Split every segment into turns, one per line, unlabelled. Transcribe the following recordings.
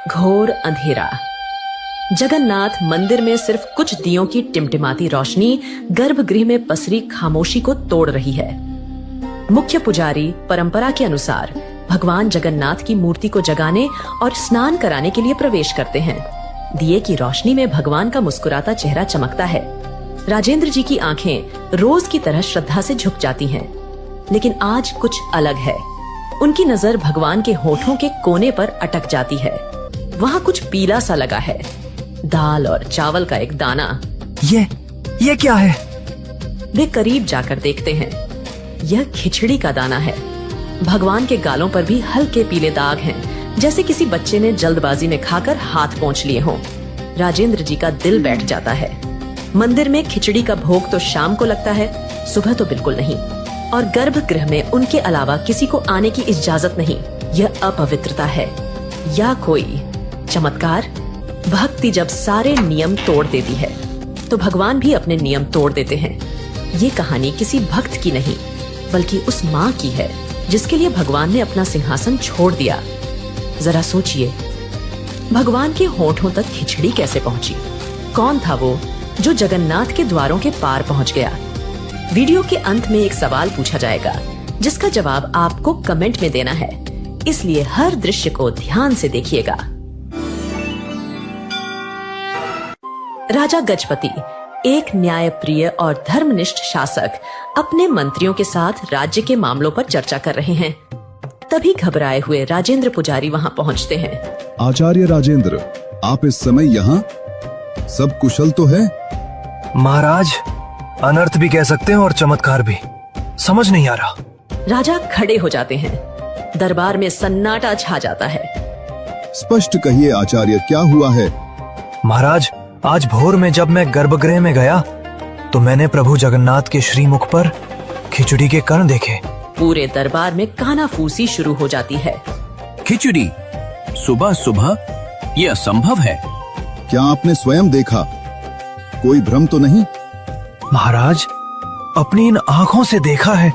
घोर अंधेरा। जगन्नाथ मंदिर में सिर्फ कुछ दियों की टिमटिमाती रोशनी गर्भगृह में पसरी खामोशी को तोड़ रही है। मुख्य पुजारी परंपरा के अनुसार भगवान जगन्नाथ की मूर्ति को जगाने और स्नान कराने के लिए प्रवेश करते हैं। दिए की रोशनी में भगवान का मुस्कुराता चेहरा चमकता है। राजेंद्र जी की आंखें रोज की तरह श्रद्धा से झुक जाती हैं, लेकिन आज कुछ अलग है। उनकी नजर भगवान के होठों के कोने पर अटक जाती है। वहाँ कुछ पीला सा लगा है, दाल और चावल का एक दाना।
ये क्या है?
वे करीब जाकर देखते हैं। यह खिचड़ी का दाना है। भगवान के गालों पर भी हल्के पीले दाग हैं, जैसे किसी बच्चे ने जल्दबाजी में खाकर हाथ पोंछ लिए हों। राजेंद्र जी का दिल बैठ जाता है। मंदिर में खिचड़ी का भोग तो शाम को लगता है, सुबह तो बिल्कुल नहीं। और गर्भगृह में उनके अलावा किसी को आने की इजाजत नहीं। यह अपवित्रता है या कोई चमत्कार? भक्ति जब सारे नियम तोड़ देती है, तो भगवान भी अपने नियम तोड़ देते हैं। ये कहानी किसी भक्त की नहीं, बल्कि उस माँ की है जिसके लिए भगवान ने अपना सिंहासन छोड़ दिया। जरा सोचिए, भगवान के होठों तक खिचड़ी कैसे पहुंची? कौन था वो जो जगन्नाथ के द्वारों के पार पहुंच गया? वीडियो के अंत में एक सवाल पूछा जाएगा, जिसका जवाब आपको कमेंट में देना है, इसलिए हर दृश्य को ध्यान से देखिएगा। राजा गजपति, एक न्यायप्रिय और धर्मनिष्ठ शासक, अपने मंत्रियों के साथ राज्य के मामलों पर चर्चा कर रहे हैं। तभी घबराए हुए राजेंद्र पुजारी वहां पहुंचते हैं।
आचार्य राजेंद्र, आप इस समय यहाँ? सब कुशल तो है?
महाराज, अनर्थ भी कह सकते हैं और चमत्कार भी। समझ नहीं आ रहा।
राजा खड़े हो जाते हैं। दरबार में सन्नाटा छा जाता है।
स्पष्ट कहिए आचार्य, क्या हुआ है?
महाराज, आज भोर में जब मैं गर्भगृह में गया तो मैंने प्रभु जगन्नाथ के श्रीमुख पर खिचड़ी के कण देखे।
पूरे दरबार में कानाफूसी शुरू हो जाती है।
खिचड़ी सुबह सुबह? ये असंभव है।
क्या आपने स्वयं देखा? कोई भ्रम तो नहीं?
महाराज, अपनी इन आंखों से देखा है,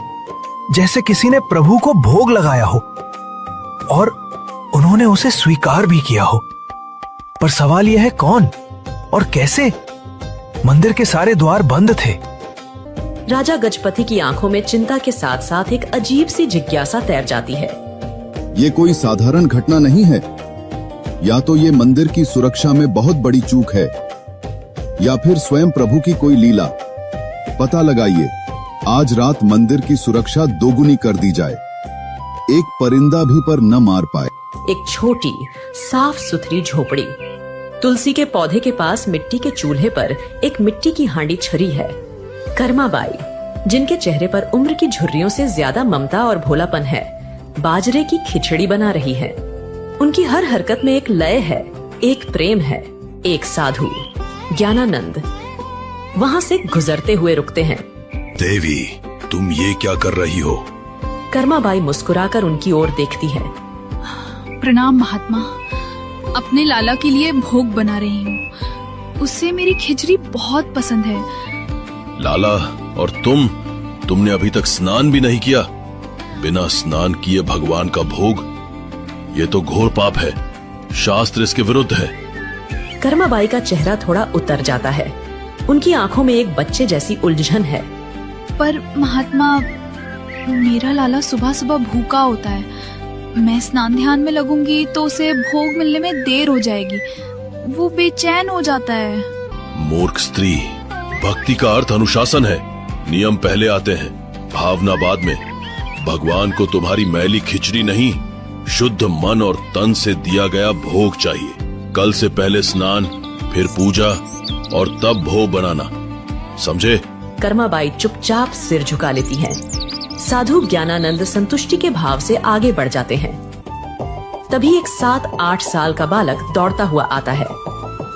जैसे किसी ने प्रभु को भोग लगाया हो और उन्होंने उसे स्वीकार भी किया हो। पर सवाल यह है, कौन और कैसे? मंदिर के सारे द्वार बंद थे।
राजा गजपति की आंखों में चिंता के साथ साथ एक अजीब सी जिज्ञासा तैर जाती है।
ये कोई साधारण घटना नहीं है। या तो ये मंदिर की सुरक्षा में बहुत बड़ी चूक है, या फिर स्वयं प्रभु की कोई लीला। पता लगाइए, आज रात मंदिर की सुरक्षा दोगुनी कर दी जाए, एक परिंदा भी पर न मार पाए।
एक छोटी साफ सुथरी झोपड़ी, तुलसी के पौधे के पास मिट्टी के चूल्हे पर एक मिट्टी की हांडी छरी है। कर्माबाई, जिनके चेहरे पर उम्र की झुर्रियों से ज्यादा ममता और भोलापन है, बाजरे की खिचड़ी बना रही है। उनकी हर हरकत में एक लय है, एक प्रेम है। एक साधु ज्ञानानंद वहाँ से गुजरते हुए रुकते हैं।
देवी, तुम ये क्या कर रही हो?
कर्माबाई मुस्कुराकर उनकी ओर देखती है।
प्रणाम महात्मा, अपने लाला के लिए भोग बना रही हूँ। उससे मेरी खिचड़ी बहुत पसंद है।
लाला और तुमने अभी तक स्नान भी नहीं किया। बिना स्नान किए भगवान का भोग, ये तो घोर पाप है। शास्त्र इसके विरुद्ध है।
कर्माबाई का चेहरा थोड़ा उतर जाता है। उनकी आंखों में एक बच्चे जैसी उलझन है।
पर महात्मा, मेरा लाला सुबह सुबह भूखा होता है। मैं स्नान ध्यान में लगूंगी तो उसे भोग मिलने में देर हो जाएगी। वो बेचैन हो जाता है।
मूर्ख स्त्री, भक्ति का अर्थ अनुशासन है। नियम पहले आते हैं, भावना बाद में। भगवान को तुम्हारी मैली खिचड़ी नहीं, शुद्ध मन और तन से दिया गया भोग चाहिए। कल से पहले स्नान, फिर पूजा और तब भोग बनाना, समझे?
कर्माबाई चुपचाप सिर झुका लेती हैं। साधु ज्ञानानंद संतुष्टि के भाव से आगे बढ़ जाते हैं। तभी एक 7-8 साल का बालक दौड़ता हुआ आता है।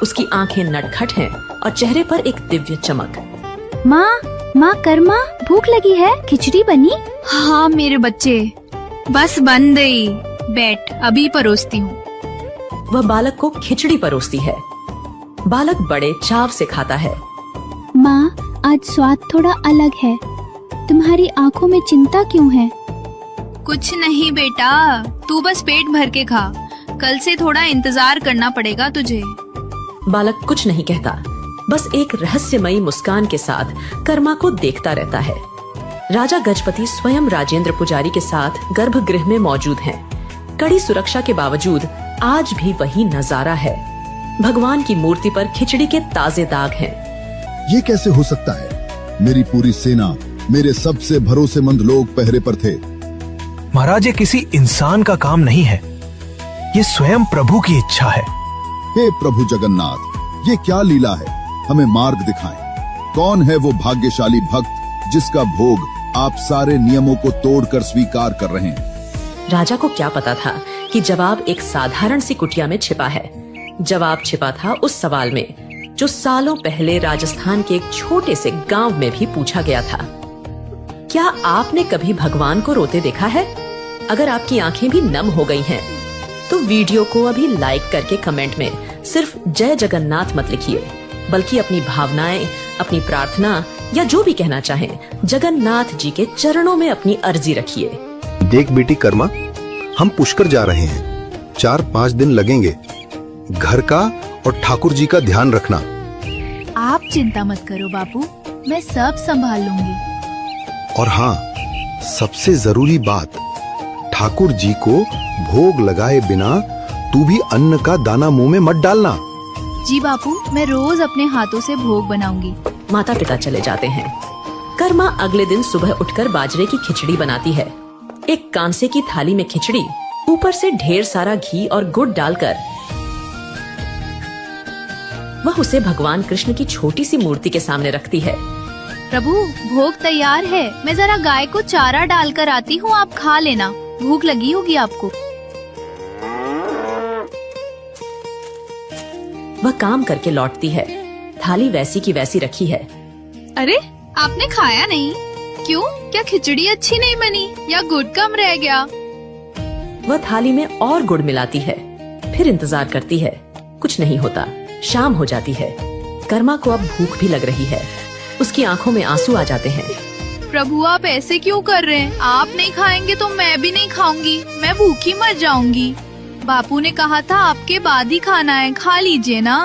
उसकी आंखें नटखट हैं और चेहरे पर एक दिव्य चमक।
माँ कर्मा, भूख लगी है, खिचड़ी बनी?
हाँ मेरे बच्चे, बस बन गई। बैठ, अभी परोसती हूँ।
वह बालक को खिचड़ी परोसती है। बालक बड़े चाव से खाता है।
माँ, आज स्वाद थोड़ा अलग है। तुम्हारी आंखों में चिंता क्यों है?
कुछ नहीं बेटा, तू बस पेट भर के खा। कल से थोड़ा इंतजार करना पड़ेगा तुझे।
बालक कुछ नहीं कहता, बस एक रहस्यमयी मुस्कान के साथ कर्मा को देखता रहता है। राजा गजपति स्वयं राजेंद्र पुजारी के साथ गर्भगृह में मौजूद हैं। कड़ी सुरक्षा के बावजूद आज भी वही नजारा है। भगवान की मूर्ति पर खिचड़ी के ताजे दाग हैं।
ये कैसे हो सकता है? मेरी पूरी सेना, मेरे सबसे भरोसेमंद लोग पहरे पर थे।
महाराज, ये किसी इंसान का काम नहीं है, ये स्वयं प्रभु की इच्छा है।
हे प्रभु जगन्नाथ, ये क्या लीला है? हमें मार्ग दिखाएं। कौन है वो भाग्यशाली भक्त जिसका भोग आप सारे नियमों को तोड़कर स्वीकार कर रहे हैं?
राजा को क्या पता था कि जवाब एक साधारण सी कुटिया में छिपा है। जवाब छिपा था उस सवाल में जो सालों पहले राजस्थान के एक छोटे से गांव में भी पूछा गया था। क्या आपने कभी भगवान को रोते देखा है? अगर आपकी आंखें भी नम हो गई हैं, तो वीडियो को अभी लाइक करके कमेंट में सिर्फ जय जगन्नाथ मत लिखिए, बल्कि अपनी भावनाएं, अपनी प्रार्थना या जो भी कहना चाहें, जगन्नाथ जी के चरणों में अपनी अर्जी रखिए।
देख बेटी कर्मा, हम पुष्कर जा रहे हैं। 4-5 दिन लगेंगे। घर का और ठाकुर जी का ध्यान रखना।
आप चिंता मत करो बापू, मैं सब संभाल लूंगी।
और हाँ, सबसे जरूरी बात, ठाकुर जी को भोग लगाए बिना तू भी अन्न का दाना मुंह में मत डालना।
जी बापू, मैं रोज अपने हाथों से भोग बनाऊंगी।
माता पिता चले जाते हैं। कर्मा अगले दिन सुबह उठकर बाजरे की खिचड़ी बनाती है। एक कांसे की थाली में खिचड़ी, ऊपर से ढेर सारा घी और गुड़ डालकर वह उसे भगवान कृष्ण की छोटी सी मूर्ति के सामने रखती है।
प्रभु, भोग तैयार है। मैं जरा गाय को चारा डालकर आती हूँ, आप खा लेना। भूख लगी होगी आपको।
वह काम करके लौटती है। थाली वैसी की वैसी रखी है।
अरे, आपने खाया नहीं? क्यों? क्या खिचड़ी अच्छी नहीं बनी या गुड़ कम रह गया?
वह थाली में और गुड़ मिलाती है, फिर इंतजार करती है। कुछ नहीं होता। शाम हो जाती है। कर्मा को अब भूख भी लग रही है। उसकी आंखों में आंसू आ जाते हैं।
प्रभु, आप ऐसे क्यों कर रहे हैं? आप नहीं खाएंगे तो मैं भी नहीं खाऊंगी। मैं भूखी मर जाऊंगी। बापू ने कहा था आपके बाद ही खाना है, खा लीजिए ना।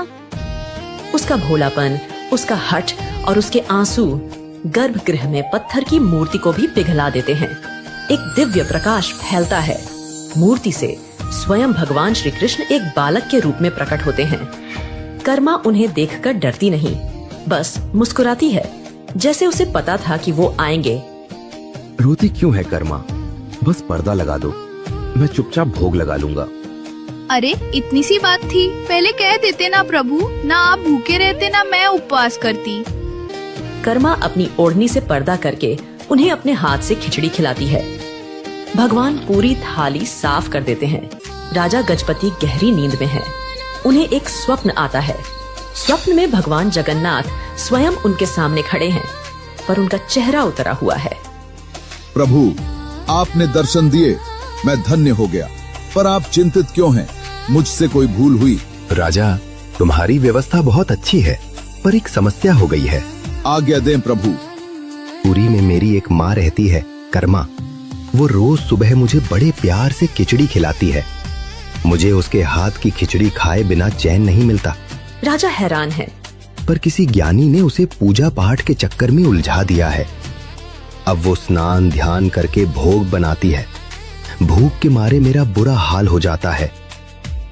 उसका भोलापन, उसका हठ और उसके आंसू गर्भगृह में पत्थर की मूर्ति को भी पिघला देते हैं। एक दिव्य प्रकाश फैलता है। मूर्ति से स्वयं भगवान श्री कृष्ण एक बालक के रूप में प्रकट होते हैं। कर्मा उन्हें देखकर डरती नहीं, बस मुस्कुराती है, जैसे उसे पता था कि वो आएंगे।
रोती क्यों है कर्मा? बस पर्दा लगा दो, मैं चुपचाप भोग लगा लूंगा।
अरे, इतनी सी बात थी, पहले कह देते ना प्रभु। ना आप भूखे रहते, ना मैं उपवास करती।
कर्मा अपनी ओढ़नी से पर्दा करके उन्हें अपने हाथ से खिचड़ी खिलाती है। भगवान पूरी थाली साफ कर देते हैं। राजा गजपति गहरी नींद में है। उन्हें एक स्वप्न आता है। स्वप्न में भगवान जगन्नाथ स्वयं उनके सामने खड़े हैं, पर उनका चेहरा उतरा हुआ है।
प्रभु, आपने दर्शन दिए, मैं धन्य हो गया। पर आप चिंतित क्यों हैं? मुझसे कोई भूल हुई?
राजा, तुम्हारी व्यवस्था बहुत अच्छी है, पर एक समस्या हो गई है।
आज्ञा दें प्रभु।
पुरी में मेरी एक माँ रहती है, कर्मा। वो रोज सुबह मुझे बड़े प्यार से खिचड़ी खिलाती है। मुझे उसके हाथ की खिचड़ी खाए बिना चैन नहीं मिलता।
राजा हैरान है।
पर किसी ज्ञानी ने उसे पूजा पाठ के चक्कर में उलझा दिया है। अब वो स्नान ध्यान करके भोग बनाती है। भूख के मारे मेरा बुरा हाल हो जाता है।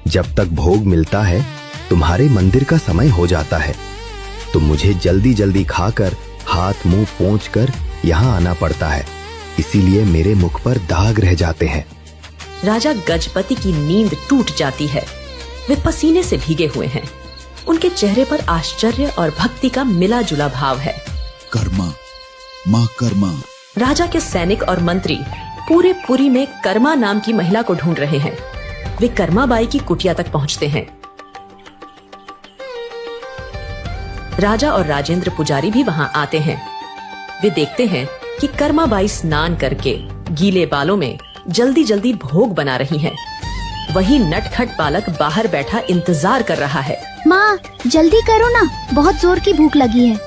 जब तक भोग मिलता है, तुम्हारे मंदिर का समय हो जाता है, तो मुझे जल्दी जल्दी खाकर हाथ मुंह पोंछकर यहाँ आना पड़ता है। इसीलिए मेरे मुख पर दाग रह जाते हैं।
राजा गजपति की नींद टूट जाती है। वे पसीने से भीगे हुए हैं। उनके चेहरे पर आश्चर्य और भक्ति का मिला जुला भाव है।
कर्मा, माँ कर्मा।
राजा के सैनिक और मंत्री पूरे पुरी में कर्मा नाम की महिला को ढूंढ रहे हैं। वे कर्माबाई की कुटिया तक पहुंचते हैं। राजा और राजेंद्र पुजारी भी वहां आते हैं। वे देखते हैं कि कर्माबाई स्नान करके गीले बालों में जल्दी जल्दी भोग बना रही हैं। वही नटखट बालक बाहर बैठा इंतजार कर रहा है।
माँ, जल्दी करो ना, बहुत जोर की भूख लगी है।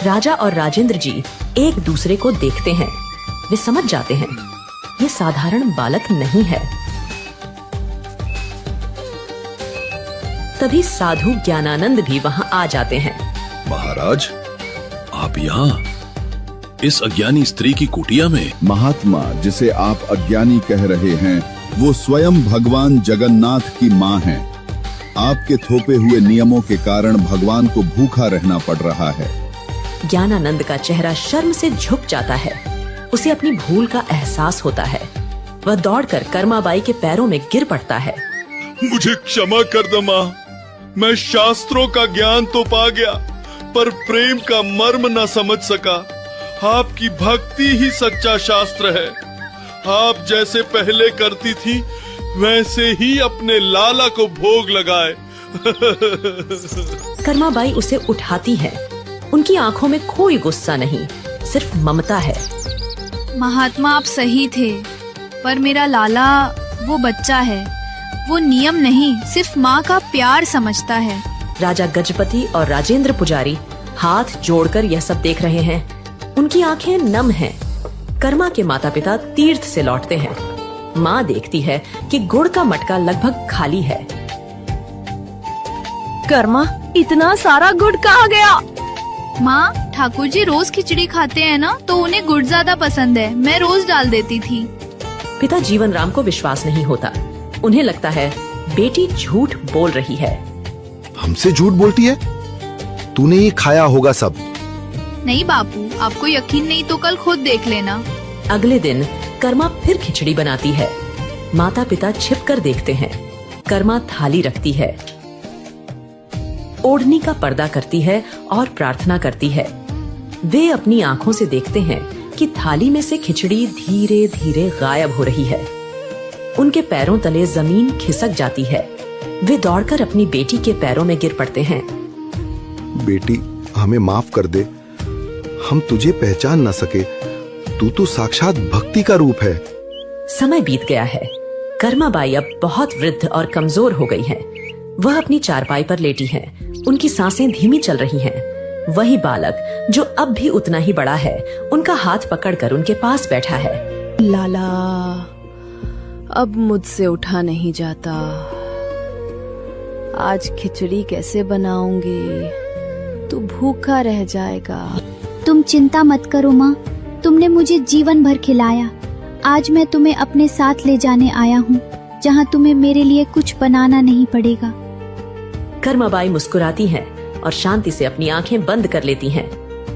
राजा और राजेंद्र जी एक दूसरे को देखते हैं। वे समझ जाते हैं ये साधारण बालक नहीं है। तभी साधु ज्ञानानंद भी वहाँ आ जाते हैं।
महाराज, आप यहाँ इस अज्ञानी स्त्री की कुटिया में?
महात्मा, जिसे आप अज्ञानी कह रहे हैं, वो स्वयं भगवान जगन्नाथ की माँ हैं। आपके थोपे हुए नियमों के कारण भगवान को भूखा रहना पड़ रहा है।
ज्ञानानंद का चेहरा शर्म से झुक जाता है। उसे अपनी भूल का एहसास होता है। वह दौड़कर कर्माबाई के पैरों में गिर पड़ता है।
मुझे क्षमा कर दो माँ, मैं शास्त्रों का ज्ञान तो पा गया, पर प्रेम का मर्म न समझ सका। आपकी भक्ति ही सच्चा शास्त्र है। आप जैसे पहले करती थी, वैसे ही अपने लाला को भोग लगाए।
कर्माबाई उसे उठाती है। उनकी आंखों में कोई गुस्सा नहीं, सिर्फ ममता है।
महात्मा, आप सही थे, पर मेरा लाला वो बच्चा है। वो नियम नहीं, सिर्फ माँ का प्यार समझता है।
राजा गजपति और राजेंद्र पुजारी हाथ जोड़कर यह सब देख रहे हैं। उनकी आंखें नम हैं। कर्मा के माता पिता तीर्थ से लौटते हैं। माँ देखती है कि गुड़ का मटका लगभग खाली है।
कर्मा, इतना सारा गुड़ कहाँ गया?
माँ, ठाकुर जी रोज खिचड़ी खाते हैं ना, तो उन्हें गुड़ ज्यादा पसंद है। मैं रोज डाल देती थी।
पिता जीवन राम को विश्वास नहीं होता। उन्हें लगता है बेटी झूठ बोल रही है।
हमसे झूठ बोलती है? तूने ये खाया होगा सब।
नहीं बापू, आपको यकीन नहीं तो कल खुद देख लेना।
अगले दिन कर्मा फिर खिचड़ी बनाती है। माता पिता छिपकर देखते हैं। कर्मा थाली रखती है, ओढ़नी का पर्दा करती है और प्रार्थना करती है। वे अपनी आंखों से देखते हैं कि थाली में से खिचड़ी धीरे धीरे गायब हो रही है। उनके पैरों तले जमीन खिसक जाती है। वे दौड़कर अपनी बेटी के पैरों में गिर पड़ते हैं।
बेटी, हमें माफ कर दे। हम तुझे पहचान न सके। तू तो साक्षात भक्ति का रूप है।
समय बीत गया है। कर्माबाई अब बहुत वृद्ध और कमजोर हो गई है। वह अपनी चारपाई पर लेटी है। उनकी सांसें धीमी चल रही हैं। वही बालक जो अब भी उतना ही बड़ा है, उनका हाथ पकड़कर उनके पास बैठा है।
लाला, अब मुझसे उठा नहीं जाता। आज खिचड़ी कैसे बनाऊंगी? तू भूखा रह जाएगा।
तुम चिंता मत करो माँ, तुमने मुझे जीवन भर खिलाया। आज मैं तुम्हें अपने साथ ले जाने आया हूँ, जहाँ तुम्हें मेरे लिए कुछ बनाना नहीं पड़ेगा।
कर्माबाई मुस्कुराती हैं और शांति से अपनी आंखें बंद कर लेती हैं।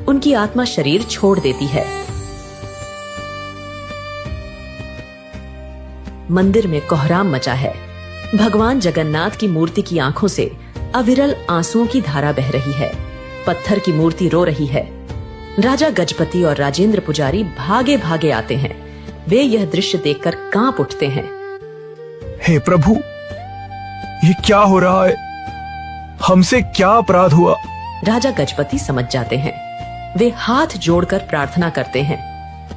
उनकी आत्मा शरीर छोड़ देती है। मंदिर में कोहराम मचा है। भगवान जगन्नाथ की मूर्ति की आंखों से अविरल आंसुओं की धारा बह रही है। पत्थर की मूर्ति रो रही है। राजा गजपति और राजेंद्र पुजारी भागे भागे आते हैं। वे यह दृश्य देखकर कांप उठते हैं।
हे प्रभु, ये क्या हो रहा है? हमसे क्या अपराध हुआ?
राजा गजपति समझ जाते हैं। वे हाथ जोड़कर प्रार्थना करते हैं।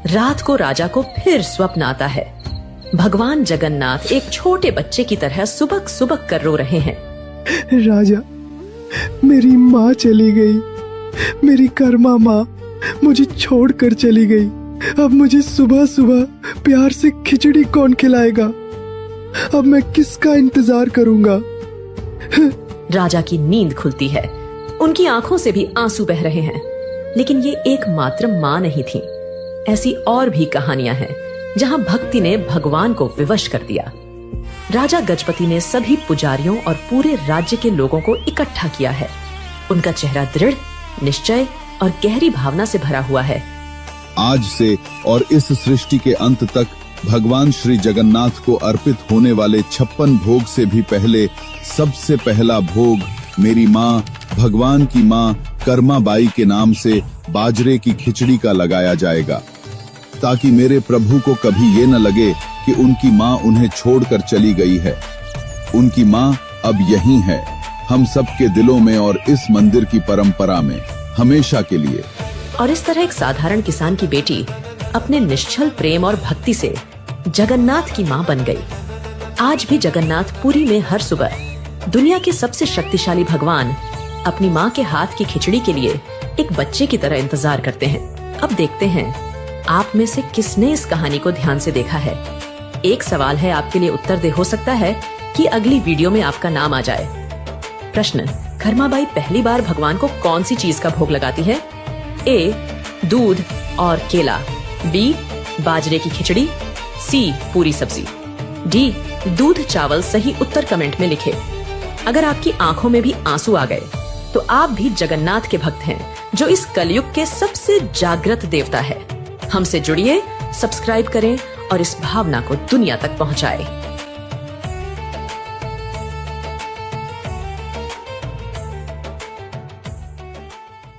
रात को राजा को फिर स्वप्न आता है। भगवान जगन्नाथ एक छोटे बच्चे की तरह सुबक सुबक कर रो रहे हैं।
राजा, मेरी माँ चली गई। मेरी कर्मा माँ मुझे छोड़कर चली गई। अब मुझे सुबह सुबह प्यार से खिचड़ी कौन खिलाएगा? अब मैं किसका इंतजार करूंगा?
राजा की नींद खुलती है। उनकी आंखों से भी आंसू बह रहे हैं। लेकिन ये एकमात्र माँ नहीं थी। ऐसी और भी कहानियां हैं जहां भक्ति ने भगवान को विवश कर दिया। राजा गजपति ने सभी पुजारियों और पूरे राज्य के लोगों को इकट्ठा किया है। उनका चेहरा दृढ़, निश्चय और गहरी भावना से भरा हुआ है।
आज से और इस सृष्टि के अंत तक भगवान श्री जगन्नाथ को अर्पित होने वाले 56 भोग से भी पहले सबसे पहला भोग मेरी माँ, भगवान की माँ कर्माबाई के नाम से बाजरे की खिचड़ी का लगाया जाएगा, ताकि मेरे प्रभु को कभी ये न लगे कि उनकी माँ उन्हें छोड़कर चली गई है। उनकी माँ अब यहीं है, हम सबके दिलों में और इस मंदिर की परंपरा में हमेशा के लिए।
और इस तरह एक साधारण किसान की बेटी अपने निश्चल प्रेम और भक्ति से जगन्नाथ की माँ बन गई। आज भी जगन्नाथ पुरी में हर सुबह दुनिया के सबसे शक्तिशाली भगवान अपनी माँ के हाथ की खिचड़ी के लिए एक बच्चे की तरह इंतजार करते हैं। अब देखते हैं आप में से किसने इस कहानी को ध्यान से देखा है। एक सवाल है आपके लिए उत्तर दे हो सकता है कि अगली वीडियो में आपका नाम आ जाए। प्रश्न, खरमाबाई पहली बार भगवान को कौन सी चीज का भोग लगाती है? ए, दूध और केला, बी, बाजरे की खिचड़ी, सी, पूरी सब्जी, डी, दूध चावल। सही उत्तर कमेंट में लिखे। अगर आपकी आंखों में भी आंसू आ गए तो आप भी जगन्नाथ के भक्त हैं, जो इस कलयुग के सबसे जागृत देवता है। हमसे जुड़िए, सब्सक्राइब करें और इस भावना को दुनिया तक पहुंचाएं।